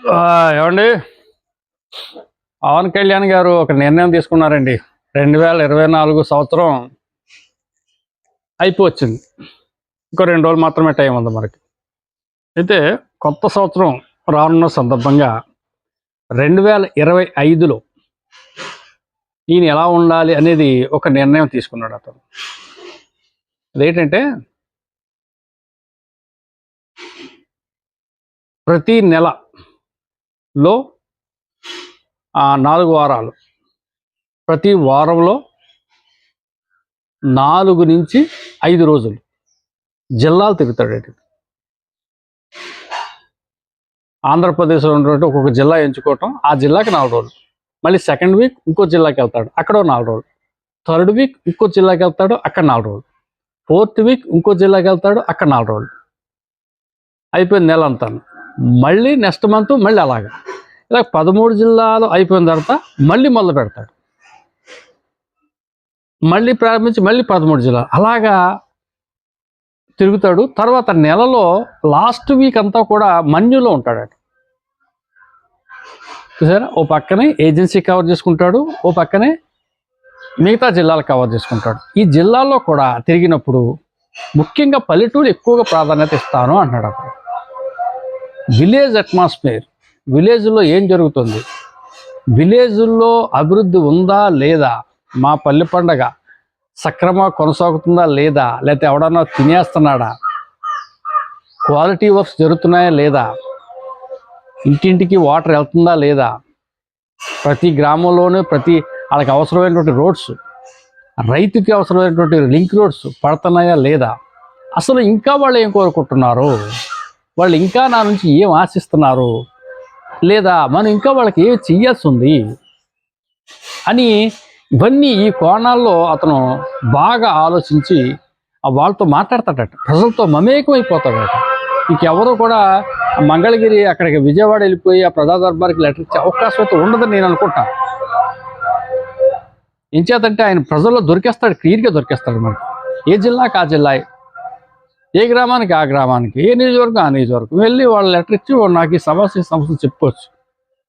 ఏమండి, పవన్ కళ్యాణ్ గారు ఒక నిర్ణయం తీసుకున్నారండి. 2024 సంవత్సరం అయిపోవచ్చింది. ఇంకో 2 రోజులు మాత్రమే టైం ఉంది మనకి. అయితే కొత్త సంవత్సరం రానున్న సందర్భంగా 2025లో ఈయన ఎలా ఉండాలి అనేది ఒక నిర్ణయం తీసుకున్నాడు అతను. అదేంటంటే ప్రతి నెలలో 4 వారాలు, ప్రతి వారంలో 4 నుంచి 5 రోజులు జిల్లాలు తిరుగుతాడు. ఆంధ్రప్రదేశ్లో ఉన్నటువంటి ఒక్కొక్క జిల్లా ఎంచుకోవటం, ఆ జిల్లాకి 4 రోజులు, మళ్ళీ సెకండ్ వీక్ ఇంకో జిల్లాకి వెళ్తాడు, అక్కడ 4 రోజులు, థర్డ్ వీక్ ఇంకో జిల్లాకి వెళ్తాడు, అక్కడ 4 రోజులు, ఫోర్త్ వీక్ ఇంకో జిల్లాకి వెళ్తాడు, అక్కడ 4 రోజులు. అయిపోయింది నెల అంతా. మళ్ళీ నెక్స్ట్ మంత్ మళ్ళీ అలాగా ఇలా 13 జిల్లాలు అయిపోయిన తర్వాత మళ్ళీ మొదలు పెడతాడు. మళ్ళీ ప్రారంభించి మళ్ళీ 13 జిల్లాలు అలాగా తిరుగుతాడు. తర్వాత నెలలో లాస్ట్ వీక్ అంతా కూడా మన్యులో ఉంటాడు. చూసారా, ఓ పక్కనే ఏజెన్సీ కవర్ చేసుకుంటాడు, ఓ పక్కనే మిగతా జిల్లాలు కవర్ చేసుకుంటాడు. ఈ జిల్లాల్లో కూడా తిరిగినప్పుడు ముఖ్యంగా పల్లెటూరు ఎక్కువగా ప్రాధాన్యత ఇస్తాను అంటున్నాడు. అప్పుడు విలేజ్ అట్మాస్ఫియర్, విలేజ్లో ఏం జరుగుతుంది, విలేజ్లో అభివృద్ధి ఉందా లేదా, మా పల్లె పండగ సక్రమంగా కొనసాగుతుందా లేదా, లేకపోతే ఎవడన్నా తినేస్తున్నాడా, క్వాలిటీ వర్క్స్ జరుగుతున్నాయా లేదా, ఇంటింటికి వాటర్ వెళ్తుందా లేదా, ప్రతి గ్రామంలోనూ ప్రతి వాళ్ళకి అవసరమైనటువంటి రోడ్స్, రైతుకి అవసరమైనటువంటి లింక్ రోడ్స్ పడుతున్నాయా లేదా, అసలు ఇంకా వాళ్ళు ఏం కోరుకుంటున్నారు, వాళ్ళు ఇంకా నా నుంచి ఏం ఆశిస్తున్నారు, లేదా మనం ఇంకా వాళ్ళకి ఏం చెయ్యాల్సి ఉంది అని ఇవన్నీ ఈ కోణాల్లో అతను బాగా ఆలోచించి వాళ్ళతో మాట్లాడతాడట, ప్రజలతో మమేకం అయిపోతాడట. ఇంకెవరూ కూడా మంగళగిరి అక్కడికి విజయవాడ వెళ్ళిపోయి ఆ ప్రజా దర్బార్కి లెటర్ ఇచ్చే అవకాశం అయితే ఉండదని నేను అనుకుంటాను. ఏం చేతంటే ఆయన ప్రజల్లో దొరికేస్తాడు, క్లియర్గా దొరికేస్తాడు. మనకి ఏ జిల్లాకి ఆ జిల్లా, ఏ గ్రామానికి ఆ గ్రామానికి, ఏ నియోజకవర్గం ఆ నియోజకవర్గం వెళ్ళి వాళ్ళ లెటర్ ఇచ్చి నాకు ఈ సమస్య చెప్పుకోవచ్చు.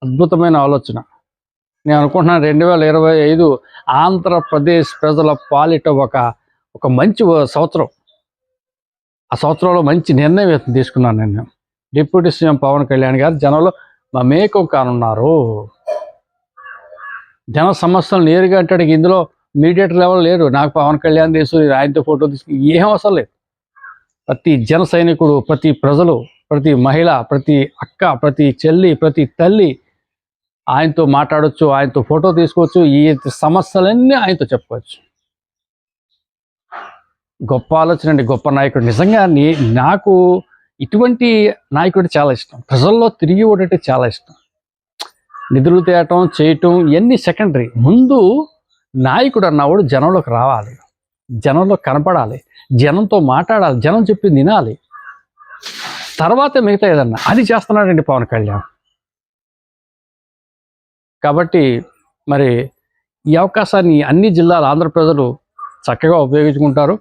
అద్భుతమైన ఆలోచన. నేను అనుకుంటున్నాను 2025 ఆంధ్రప్రదేశ్ ప్రజల పాలిట ఒక మంచి సంవత్సరం. ఆ సంవత్సరంలో మంచి నిర్ణయం తీసుకున్నాను నేను. డిప్యూటీ సీఎం పవన్ కళ్యాణ్ గారు జనంలో మమేకం కానున్నారు. జన సమస్యలు నేరుగా అంటే ఇందులో మీడియేటర్ లెవెల్ లేరు. నాకు పవన్ కళ్యాణ్ తెలుసు, ఆయనతో ఫోటో తీసుకుని ఏం అవసరం లేదు. ప్రతి జన సైనికుడు, ప్రతి ప్రజలు, ప్రతి మహిళ, ప్రతి అక్క, ప్రతి చెల్లి, ప్రతి తల్లి ఆయనతో మాట్లాడవచ్చు, ఆయనతో ఫోటో తీసుకోవచ్చు, ఈ సమస్యలన్నీ ఆయనతో చెప్పుకోవచ్చు. గొప్ప ఆలోచన అండి, గొప్ప నాయకుడు. నిజంగా నాకు ఇటువంటి నాయకుడు చాలా ఇష్టం. ప్రజల్లో తిరిగి ఒకటి చాలా ఇష్టం. నిధులు తేయటం చేయటం ఇవన్నీ సెకండరీ. ముందు నాయకుడు అన్నవాడు జనంలోకి రావాలి, జనంలో కనపడాలి, జనంతో మాట్లాడాలి, జనం చెప్పింది వినాలి, తర్వాత మిగతా ఏదన్నా. అది చేస్తున్నాడండి పవన్ కళ్యాణ్. కాబట్టి మరి ఈ అవకాశాన్ని అన్ని జిల్లాల ఆంధ్ర ప్రజలు చక్కగా ఉపయోగించుకుంటారు.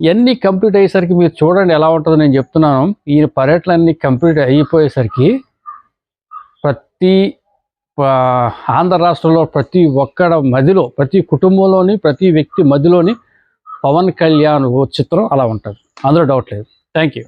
ఇవన్నీ కంప్లీట్ అయ్యేసరికి మీరు చూడండి ఎలా ఉంటుందో. నేను చెప్తున్నాను, ఈ పర్యటనలన్నీ కంప్లీట్ అయిపోయేసరికి ప్రతి ఆంధ్ర రాష్ట్రంలో ప్రతి ఒక్కడ మదిలో, ప్రతి కుటుంబంలోని, ప్రతి వ్యక్తి మదిలోని పవన్ కళ్యాణ్ చిత్రం అలా ఉంటుంది. అందులో డౌట్ లేదు. Thank you.